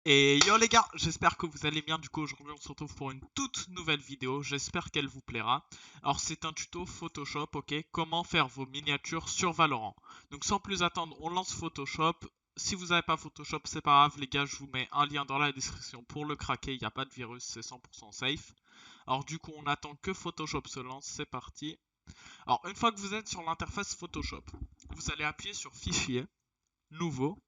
Et yo les gars, j'espère que vous allez bien. Du coup, aujourd'hui, on se retrouve pour une toute nouvelle vidéo. J'espère qu'elle vous plaira. Alors, c'est un tuto Photoshop, ok? Comment faire vos miniatures sur Valorant. Donc, sans plus attendre, on lance Photoshop. Si vous n'avez pas Photoshop, c'est pas grave, les gars. Je vous mets un lien dans la description pour le craquer. Il n'y a pas de virus, c'est 100% safe. Alors, du coup, on attend que Photoshop se lance. C'est parti. Alors, une fois que vous êtes sur l'interface Photoshop, vous allez appuyer sur Fichier, Nouveau.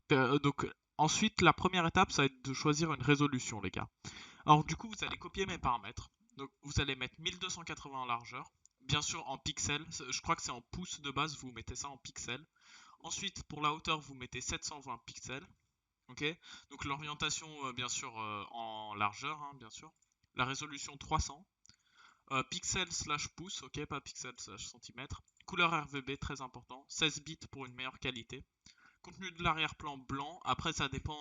Donc ensuite, la première étape, ça va être de choisir une résolution, les gars. Alors du coup, vous allez copier mes paramètres. Donc vous allez mettre 1280 en largeur, bien sûr en pixels. Je crois que c'est en pouces de base, vous mettez ça en pixels. Ensuite, pour la hauteur, vous mettez 720 pixels. Ok. Donc l'orientation, bien sûr, en largeur, hein, bien sûr. La résolution 300. Pixels slash pouces, ok, pas pixels slash centimètres. Couleur RGB, très important. 16 bits pour une meilleure qualité. Contenu de l'arrière-plan blanc. Après, ça dépend.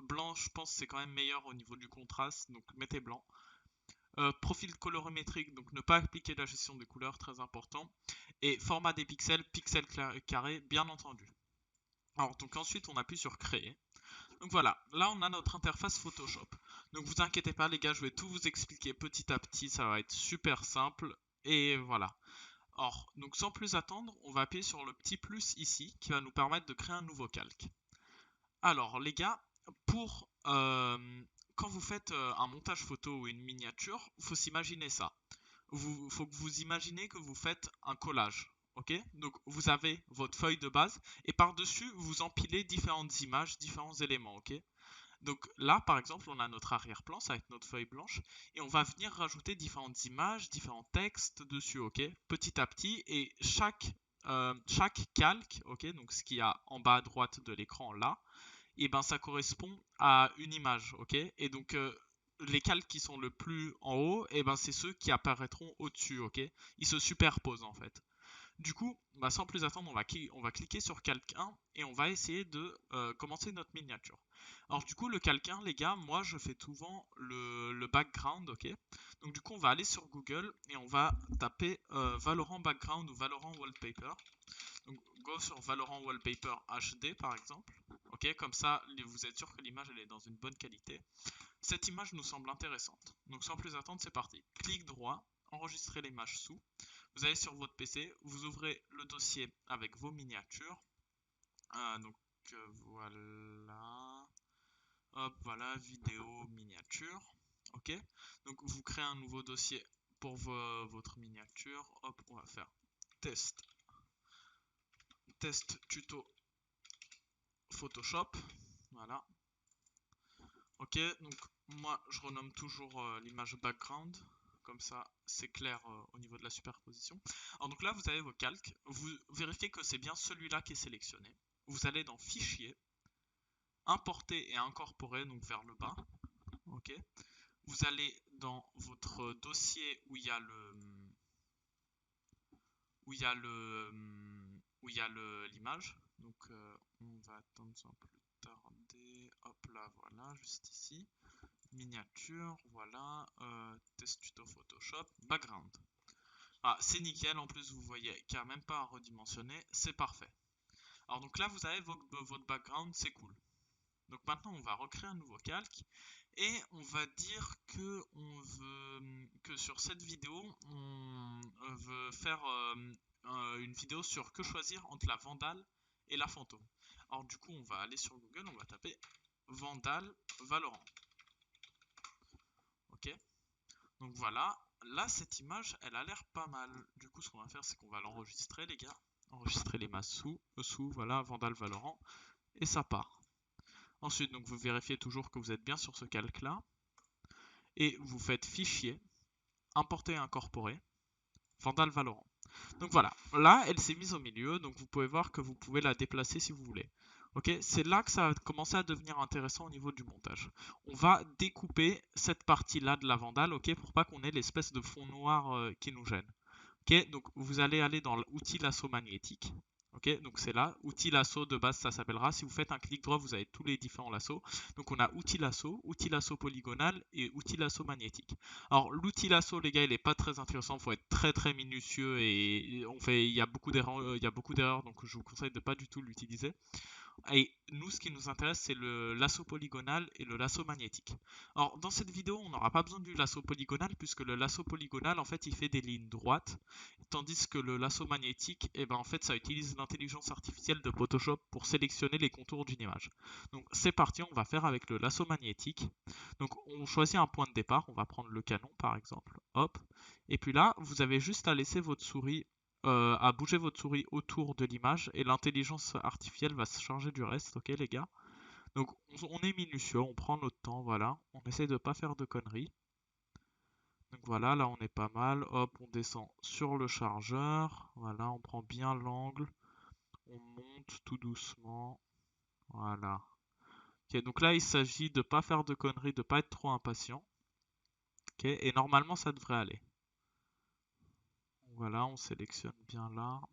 Blanc, je pense, c'est quand même meilleur au niveau du contraste. Donc, mettez blanc. Profil colorimétrique, donc ne pas appliquer la gestion des couleurs, très important. Et format des pixels, pixels carrés, bien entendu. Alors, donc ensuite, on appuie sur créer. Donc voilà, là on a notre interface Photoshop. Donc vous inquiétez pas les gars, je vais tout vous expliquer petit à petit, ça va être super simple. Et voilà. Or, donc sans plus attendre, on va appuyer sur le petit plus ici qui va nous permettre de créer un nouveau calque. Alors les gars, pour quand vous faites un montage photo ou une miniature, il faut s'imaginer ça. Il faut que vous imaginez que vous faites un collage. Ok. Donc vous avez votre feuille de base et par-dessus vous empilez différentes images, différents éléments. Ok. Donc là par exemple on a notre arrière-plan, ça va être notre feuille blanche et on va venir rajouter différentes images, différents textes dessus. Ok. Petit à petit et chaque calque, ok, donc ce qu'il y a en bas à droite de l'écran là, et ben ça correspond à une image, ok. Et donc les calques qui sont le plus en haut, et ben c'est ceux qui apparaîtront au-dessus, ok. Ils se superposent en fait. Du coup, bah, sans plus attendre, on va cliquer sur calque 1 et on va essayer de commencer notre miniature. Alors du coup, le calque 1, les gars, moi je fais souvent le background, ok. Donc du coup, on va aller sur Google et on va taper Valorant background ou Valorant wallpaper. Donc, go sur Valorant Wallpaper HD par exemple. Ok, comme ça, vous êtes sûr que l'image elle est dans une bonne qualité. Cette image nous semble intéressante. Donc, sans plus attendre, c'est parti. Clic droit, enregistrer l'image sous. Vous allez sur votre PC, vous ouvrez le dossier avec vos miniatures. Donc, voilà. Hop, voilà, vidéo, miniature. Ok. Donc, vous créez un nouveau dossier pour votre miniature. Hop, on va faire test. Test tuto Photoshop. Voilà. Ok, donc moi je renomme toujours l'image background. Comme ça, c'est clair au niveau de la superposition. Alors donc là, vous avez vos calques. Vous vérifiez que c'est bien celui-là qui est sélectionné. Vous allez dans Fichier, Importer et incorporer, donc vers le bas. Ok. Vous allez dans votre dossier où il y a où il y a où il y a l'image. Donc on va attendre sans plus tarder. Hop là, voilà, juste ici. Miniature, voilà. Test tuto Photoshop, background. Ah, c'est nickel, en plus vous voyez qu'il n'y a même pas à redimensionner, c'est parfait. Alors donc là vous avez votre background, c'est cool. Donc maintenant on va recréer un nouveau calque et on va dire que on veut que sur cette vidéo on veut faire une vidéo sur que choisir entre la Vandale et la fantôme. Alors du coup on va aller sur Google, on va taper Vandale Valorant. Ok. Donc voilà, là cette image elle a l'air pas mal. Du coup ce qu'on va faire c'est qu'on va l'enregistrer les gars. Enregistrer les masses sous, voilà, Vandale Valorant. Et ça part. Ensuite donc vous vérifiez toujours que vous êtes bien sur ce calque là. Et vous faites fichier, importer et incorporer, Vandale Valorant. Donc voilà, là elle s'est mise au milieu, donc vous pouvez voir que vous pouvez la déplacer si vous voulez. Ok, c'est là que ça va commencer à devenir intéressant au niveau du montage. On va découper cette partie-là de la Vandale, ok, pour pas qu'on ait l'espèce de fond noir qui nous gêne. Ok, donc vous allez aller dans l'outil lasso magnétique. Ok, donc c'est là, outil lasso de base ça s'appellera. Si vous faites un clic droit, vous avez tous les différents lassos. Donc on a outil lasso polygonal et outil lasso magnétique. Alors l'outil lasso les gars, il est pas très intéressant, il faut être très minutieux et il y a beaucoup d'erreurs, donc je vous conseille de pas du tout l'utiliser. Et nous, ce qui nous intéresse, c'est le lasso polygonal et le lasso magnétique. Alors, dans cette vidéo, on n'aura pas besoin du lasso polygonal, puisque le lasso polygonal, en fait, il fait des lignes droites, tandis que le lasso magnétique, eh ben, en fait, ça utilise l'intelligence artificielle de Photoshop pour sélectionner les contours d'une image. Donc, c'est parti, on va faire avec le lasso magnétique. Donc, on choisit un point de départ, on va prendre le canon, par exemple, hop. Et puis là, vous avez juste à laisser votre souris à bouger votre souris autour de l'image et l'intelligence artificielle va se charger du reste, ok les gars? Donc on est minutieux, on prend notre temps, voilà. On essaie de pas faire de conneries. Donc voilà, là on est pas mal. Hop, on descend sur le chargeur. Voilà, on prend bien l'angle. On monte tout doucement. Voilà. Ok, donc là il s'agit de pas faire de conneries, de pas être trop impatient. Ok, et normalement ça devrait aller. Voilà, on sélectionne bien l'arme.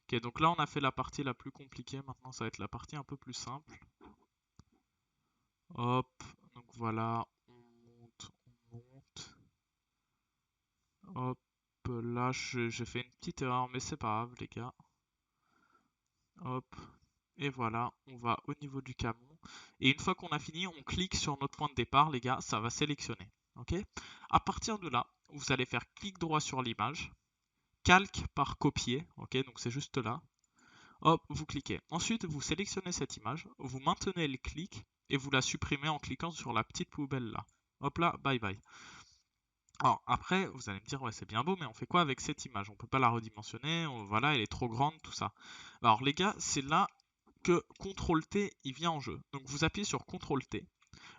Ok, donc là on a fait la partie la plus compliquée, maintenant ça va être la partie un peu plus simple. Hop, donc voilà, on monte, on monte. Hop, là j'ai fait une petite erreur, mais c'est pas grave les gars. Hop, et voilà, on va au niveau du camion. Et une fois qu'on a fini, on clique sur notre point de départ, les gars, ça va sélectionner. Ok? À partir de là, vous allez faire clic droit sur l'image, calque par copier, ok? Donc c'est juste là. Hop, vous cliquez. Ensuite, vous sélectionnez cette image, vous maintenez le clic et vous la supprimez en cliquant sur la petite poubelle là. Hop là, bye bye. Alors après, vous allez me dire, ouais, c'est bien beau, mais on fait quoi avec cette image? On peut pas la redimensionner, voilà, elle est trop grande, tout ça. Alors les gars, c'est là que CTRL-T, il vient en jeu. Donc vous appuyez sur CTRL-T.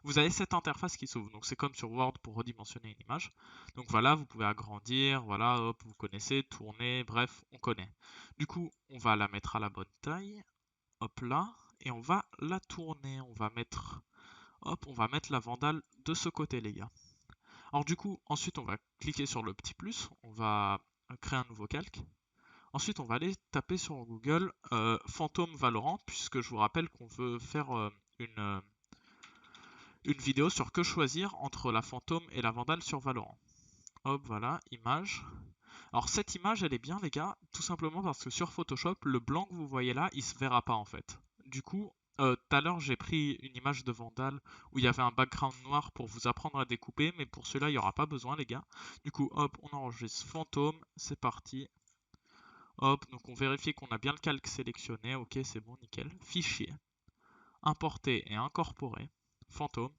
Vous avez cette interface qui s'ouvre. Donc c'est comme sur Word pour redimensionner une image. Donc voilà, vous pouvez agrandir, voilà, hop, vous connaissez, tourner, bref, on connaît. Du coup, on va la mettre à la bonne taille. Hop là, et on va la tourner. On va mettre, hop, on va mettre la vandale de ce côté, les gars. Alors du coup, ensuite, on va cliquer sur le petit plus. On va créer un nouveau calque. Ensuite, on va aller taper sur Google Phantom Valorant, puisque je vous rappelle qu'on veut faire une vidéo sur que choisir entre la fantôme et la vandale sur Valorant. Hop, voilà, image. Alors cette image, elle est bien, les gars, tout simplement parce que sur Photoshop, le blanc que vous voyez là, il se verra pas en fait. Du coup, tout à l'heure, j'ai pris une image de Vandal où il y avait un background noir pour vous apprendre à découper, mais pour cela, il n'y aura pas besoin, les gars. Du coup, hop, on enregistre fantôme, c'est parti. Hop, donc on vérifie qu'on a bien le calque sélectionné, ok, c'est bon, nickel. Fichier, importer et incorporer, fantôme.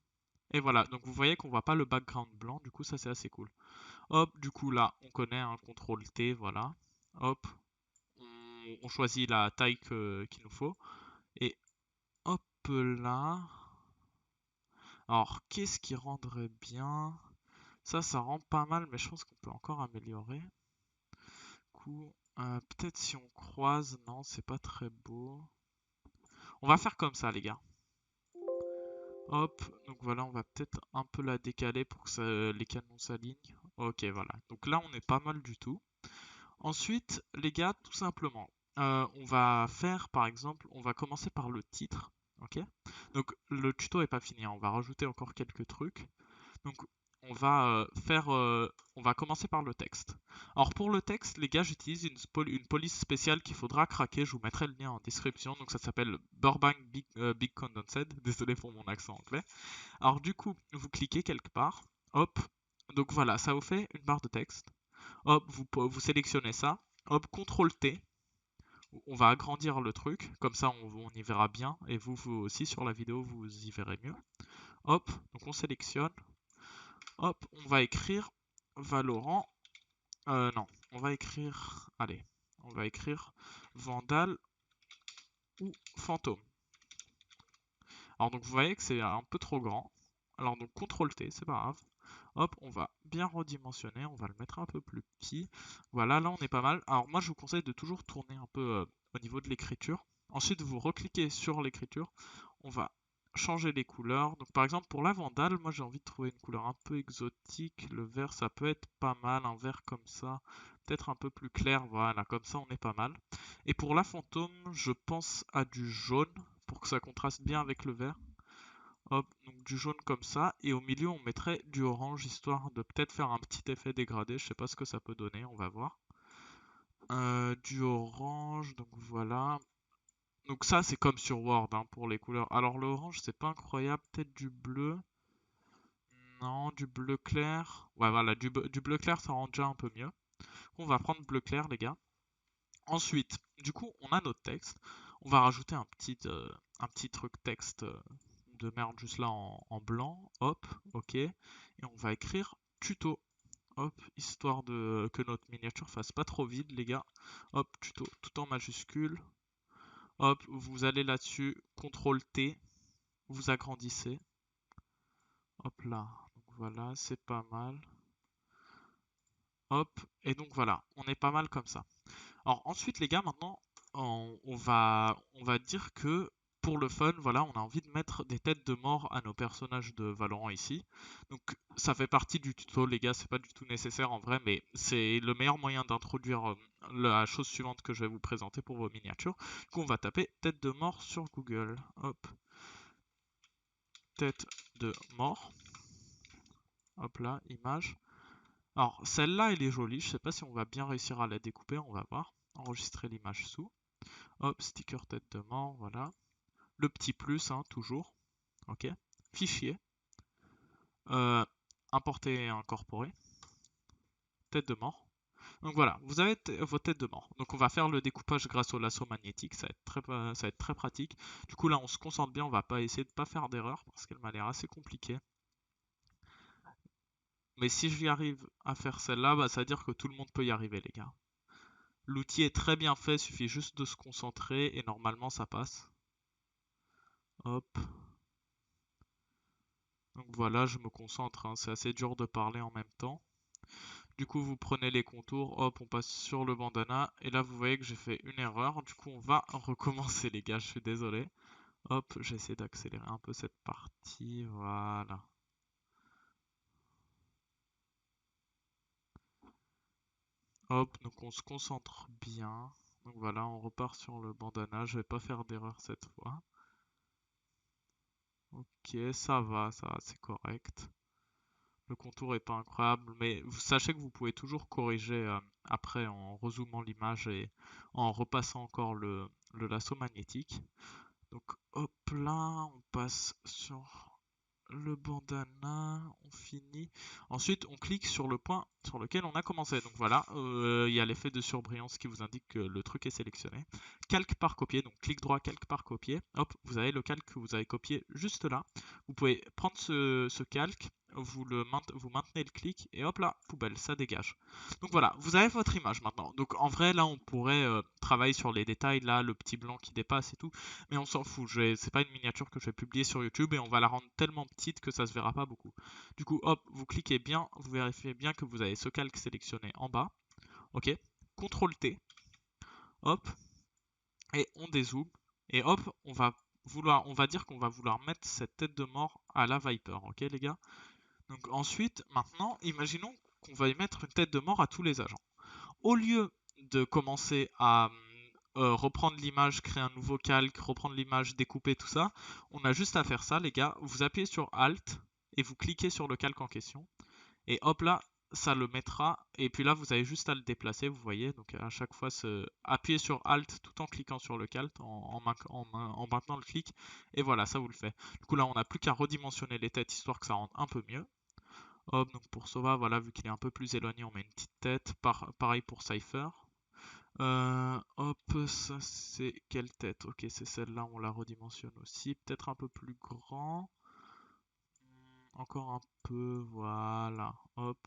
Et voilà, donc vous voyez qu'on voit pas le background blanc, du coup ça c'est assez cool. Hop, du coup là, on connaît un CTRL T, voilà. Hop, on choisit la taille qu'il nous faut. Et hop là. Alors, qu'est-ce qui rendrait bien? Ça rend pas mal, mais je pense qu'on peut encore améliorer. Du coup, peut-être si on croise, non, c'est pas très beau. On va faire comme ça, les gars. Hop, donc voilà, on va peut-être un peu la décaler pour que les canons s'alignent. Ok, voilà. Donc là, on est pas mal du tout. Ensuite, les gars, tout simplement, on va faire, par exemple, on va commencer par le titre. Ok? Donc le tuto est pas fini, hein, on va rajouter encore quelques trucs. Donc on va commencer par le texte. Alors pour le texte, les gars, j'utilise une police spéciale qu'il faudra craquer. Je vous mettrai le lien en description. Donc ça s'appelle Burbank Big Condensed. Désolé pour mon accent anglais. Alors du coup, vous cliquez quelque part. Hop. Donc voilà, ça vous fait une barre de texte. Hop, vous sélectionnez ça. Hop, CTRL T. On va agrandir le truc. Comme ça, on y verra bien. Et vous aussi sur la vidéo, vous y verrez mieux. Hop, donc on sélectionne. Hop, on va écrire Valorant. Non, on va écrire. Allez, on va écrire Vandal ou Fantôme. Alors donc vous voyez que c'est un peu trop grand. Alors donc CTRL T, c'est pas grave. Hop, on va bien redimensionner, on va le mettre un peu plus petit. Voilà, là on est pas mal. Alors moi je vous conseille de toujours tourner un peu au niveau de l'écriture. Ensuite vous recliquez sur l'écriture. On va changer les couleurs. Donc par exemple pour la Vandale, moi j'ai envie de trouver une couleur un peu exotique. Le vert ça peut être pas mal, un vert comme ça. Peut-être un peu plus clair, voilà, comme ça on est pas mal. Et pour la fantôme, je pense à du jaune pour que ça contraste bien avec le vert. Hop, donc du jaune comme ça, et au milieu on mettrait du orange, histoire de peut-être faire un petit effet dégradé, je sais pas ce que ça peut donner, on va voir. Du orange, donc voilà. Donc ça, c'est comme sur Word hein, pour les couleurs. Alors l'orange, c'est pas incroyable. Peut-être du bleu. Non, du bleu clair. Ouais, voilà, du bleu clair, ça rend déjà un peu mieux. On va prendre bleu clair, les gars. Ensuite, du coup, on a notre texte. On va rajouter un petit truc texte de merde juste là en blanc. Hop, ok. Et on va écrire tuto. Hop, histoire de que notre miniature fasse pas trop vide, les gars. Hop, tuto, tout en majuscule. Hop, vous allez là-dessus, CTRL T, vous agrandissez. Hop là, donc voilà, c'est pas mal. Hop, et donc voilà, on est pas mal comme ça. Alors ensuite les gars, maintenant, on va dire que pour le fun, voilà, on a envie de mettre des têtes de mort à nos personnages de Valorant ici. Donc ça fait partie du tuto les gars, c'est pas du tout nécessaire en vrai, mais c'est le meilleur moyen d'introduire la chose suivante que je vais vous présenter pour vos miniatures. Du coup on va taper tête de mort sur Google. Hop, tête de mort. Hop là, image. Alors celle-là elle est jolie, je sais pas si on va bien réussir à la découper, on va voir. Enregistrer l'image sous. Hop, sticker tête de mort, voilà. Le petit plus, hein, toujours. Ok. Fichier. Importer et incorporer. Tête de mort. Donc voilà, vous avez vos têtes de mort. Donc on va faire le découpage grâce au lasso magnétique, ça va être très pratique. Du coup là on se concentre bien, on va pas essayer de pas faire d'erreur parce qu'elle m'a l'air assez compliquée. Mais si j'y arrive à faire celle-là, bah, ça veut dire que tout le monde peut y arriver les gars. L'outil est très bien fait, il suffit juste de se concentrer et normalement ça passe. Hop. Donc voilà, je me concentre, hein, c'est assez dur de parler en même temps. Du coup, vous prenez les contours, hop, on passe sur le bandana. Et là, vous voyez que j'ai fait une erreur. Du coup, on va recommencer, les gars, je suis désolé. Hop, j'essaie d'accélérer un peu cette partie, voilà. Hop, donc on se concentre bien. Donc voilà, on repart sur le bandana. Je vais pas faire d'erreur cette fois. Ok, ça va, c'est correct. Le contour est pas incroyable, mais vous sachez que vous pouvez toujours corriger après en rezoomant l'image et en repassant encore le lasso magnétique. Donc hop là, on passe sur le bandana, on finit. Ensuite, on clique sur le point sur lequel on a commencé. Donc voilà, il y a l'effet de surbrillance qui vous indique que le truc est sélectionné. Calque par copier, donc clic droit, calque par copier. Hop, vous avez le calque que vous avez copié juste là. Vous pouvez prendre ce calque, vous maintenez le clic et hop là, poubelle, ça dégage. Donc voilà, vous avez votre image maintenant. Donc en vrai, là, on pourrait travailler sur les détails, là, le petit blanc qui dépasse et tout. Mais on s'en fout, c'est pas une miniature que je vais publier sur YouTube et on va la rendre tellement petite que ça se verra pas beaucoup. Du coup, hop, vous cliquez bien, vous vérifiez bien que vous avez ce calque sélectionné en bas. Ok, CTRL T, hop, et on dézoome. Et hop, on va dire qu'on va vouloir mettre cette tête de mort à la Viper, ok les gars. Donc ensuite, maintenant, imaginons qu'on va y mettre une tête de mort à tous les agents. Au lieu de commencer à reprendre l'image, créer un nouveau calque, reprendre l'image, découper tout ça, on a juste à faire ça les gars. Vous appuyez sur Alt et vous cliquez sur le calque en question. Et hop là, ça le mettra. Et puis là, vous avez juste à le déplacer, vous voyez. Donc à chaque fois, appuyez sur Alt tout en cliquant sur le calque, en maintenant le clic. Et voilà, ça vous le fait. Du coup là, on n'a plus qu'à redimensionner les têtes histoire que ça rentre un peu mieux. Hop, donc pour Sova, voilà, vu qu'il est un peu plus éloigné, on met une petite tête. Pareil pour Cypher. Hop, ça c'est quelle tête? Ok, c'est celle-là, on la redimensionne aussi. Peut-être un peu plus grand. Encore un peu, voilà. Hop.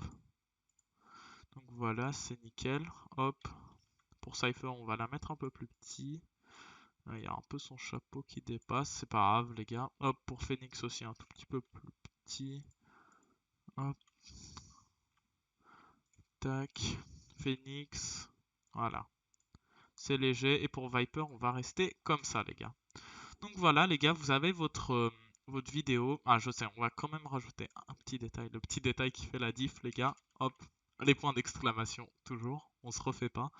Donc voilà, c'est nickel. Hop. Pour Cypher, on va la mettre un peu plus petit. Il y a un peu son chapeau qui dépasse, c'est pas grave les gars. Hop, pour Phoenix aussi, un tout petit peu plus petit. Hop. Tac. Phoenix. Voilà. C'est léger. Et pour Viper, on va rester comme ça les gars. Donc voilà les gars, vous avez votre vidéo. Ah je sais, on va quand même rajouter un petit détail. Le petit détail qui fait la diff les gars. Hop, les points d'exclamation toujours. On se refait pas.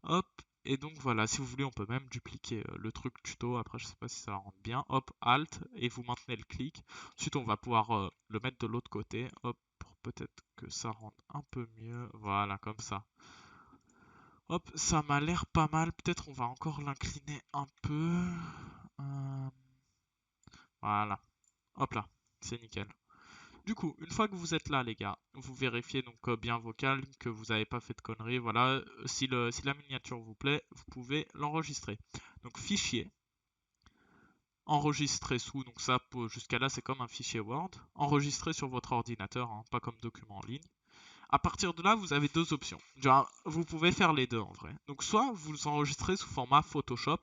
Hop, et donc voilà, si vous voulez on peut même dupliquer le truc tuto. Après je sais pas si ça rentre bien. Hop, Alt et vous maintenez le clic. Ensuite on va pouvoir le mettre de l'autre côté. Hop, pour peut-être que ça rentre un peu mieux. Voilà, comme ça. Hop, ça m'a l'air pas mal. Peut-être on va encore l'incliner un peu. Euh, Voilà. Hop là, c'est nickel. Du coup, une fois que vous êtes là, les gars, vous vérifiez donc bien vos calmes, que vous n'avez pas fait de conneries. Voilà, si la miniature vous plaît, vous pouvez l'enregistrer. Donc fichier, enregistrer sous, donc ça jusqu'à là c'est comme un fichier Word. Enregistrer sur votre ordinateur, hein, pas comme document en ligne. À partir de là, vous avez deux options. Genre, vous pouvez faire les deux en vrai. Donc soit vous enregistrez sous format Photoshop,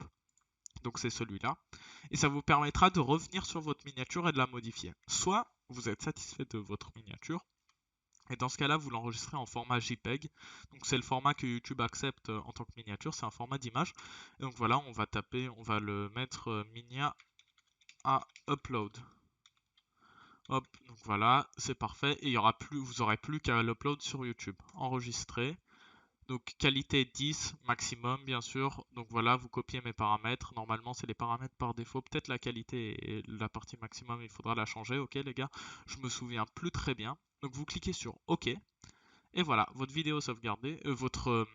donc c'est celui-là, et ça vous permettra de revenir sur votre miniature et de la modifier. Soit vous êtes satisfait de votre miniature, et dans ce cas-là, vous l'enregistrez en format JPEG. Donc c'est le format que YouTube accepte en tant que miniature, c'est un format d'image. Et donc voilà, on va taper, on va le mettre minia à upload. Hop, donc voilà, c'est parfait. Et il y aura plus, vous n'aurez plus qu'à l'upload sur YouTube. Enregistrer. Donc qualité 10 maximum bien sûr. Donc voilà, vous copiez mes paramètres. Normalement c'est les paramètres par défaut. Peut-être la qualité et la partie maximum, il faudra la changer. Ok les gars, je me souviens plus très bien. Donc vous cliquez sur OK. Et voilà, votre vidéo est sauvegardée, votre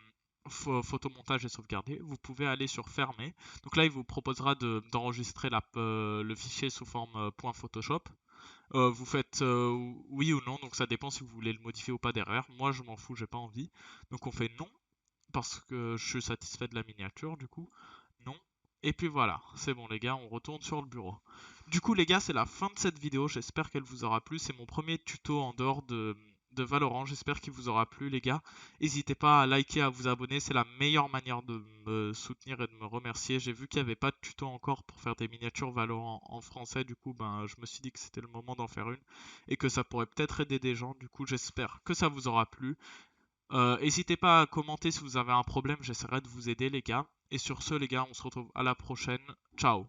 photomontage est sauvegardé. Vous pouvez aller sur fermer. Donc là, il vous proposera d'enregistrer le fichier sous forme .photoshop. Vous faites oui ou non, donc ça dépend si vous voulez le modifier ou pas derrière. Moi, je m'en fous, j'ai pas envie. Donc on fait non parce que je suis satisfait de la miniature, du coup. Non. Et puis voilà, c'est bon les gars, on retourne sur le bureau. Du coup les gars, c'est la fin de cette vidéo, j'espère qu'elle vous aura plu. C'est mon premier tuto en dehors de Valorant, j'espère qu'il vous aura plu les gars. N'hésitez pas à liker, à vous abonner, c'est la meilleure manière de me soutenir et de me remercier. J'ai vu qu'il n'y avait pas de tuto encore pour faire des miniatures Valorant en français, du coup ben, je me suis dit que c'était le moment d'en faire une et que ça pourrait peut-être aider des gens. Du coup j'espère que ça vous aura plu. N'hésitez pas à commenter si vous avez un problème, j'essaierai de vous aider les gars. Et sur ce les gars, on se retrouve à la prochaine. Ciao.